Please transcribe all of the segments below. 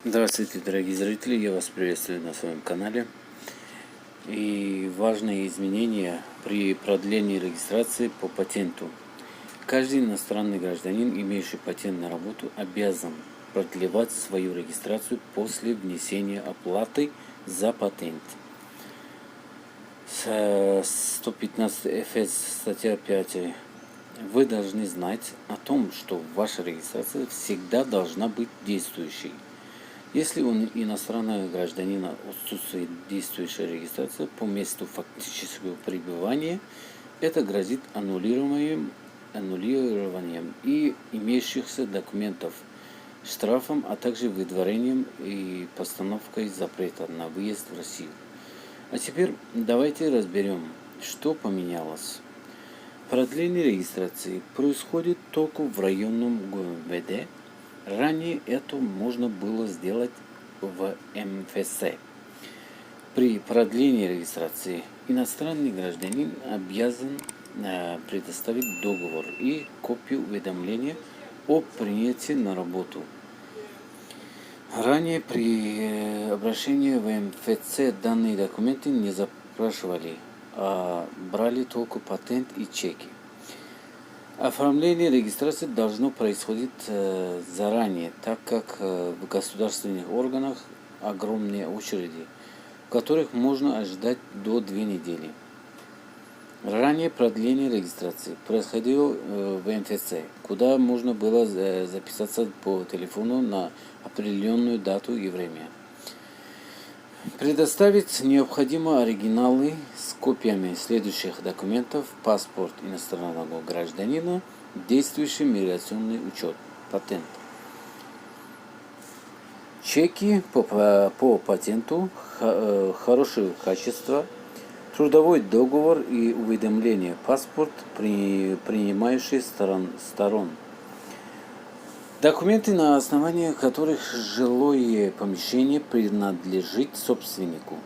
Здравствуйте, дорогие зрители! Я вас приветствую на своем канале. И важные изменения при продлении регистрации по патенту. Каждый иностранный гражданин, имеющий патент на работу, обязан продлевать свою регистрацию после внесения оплаты за патент. 115 ФС, статья 5. Вы должны знать о том, что ваша регистрация всегда должна быть действующей. Если у иностранного гражданина отсутствует действующая регистрация по месту фактического пребывания, это грозит аннулированием и имеющихся документов, штрафом, а также выдворением и постановкой запрета на выезд в Россию. А теперь давайте разберем, что поменялось. Продление регистрации происходит только в районном ГУВД. Ранее это можно было сделать в МФЦ. При продлении регистрации иностранный гражданин обязан предоставить договор и копию уведомления о принятии на работу. Ранее при обращении в МФЦ данные документы не запрашивали, а брали только патент и чеки. Оформление регистрации должно происходить заранее, так как в государственных органах огромные очереди, в которых можно ожидать до 2 недели. Ранее продление регистрации происходило в МФЦ, куда можно было записаться по телефону на определенную дату и время. Предоставить необходимо оригиналы с копиями следующих документов: паспорт иностранного гражданина, действующий миграционный учет, патент, чеки по патенту хорошего качества, трудовой договор и уведомление, паспорт принимающих сторон. Документы, на основании которых жилое помещение принадлежит собственнику.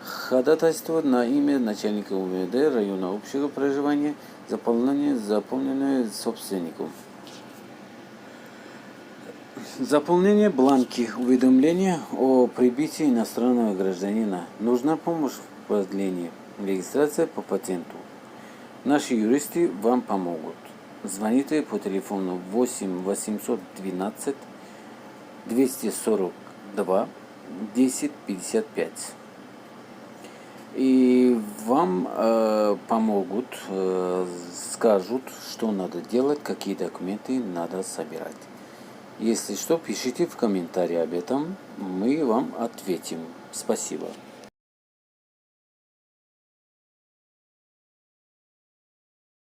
Ходатайство на имя начальника УВД района общего проживания, заполненное собственником. Заполнение бланки уведомления о прибытии иностранного гражданина. Нужна помощь в продлении регистрации по патенту. Наши юристы вам помогут. Звоните по телефону 8 812 242 1055. И вам помогут, скажут, что надо делать, какие документы надо собирать. Если что, пишите в комментарии об этом, мы вам ответим. Спасибо.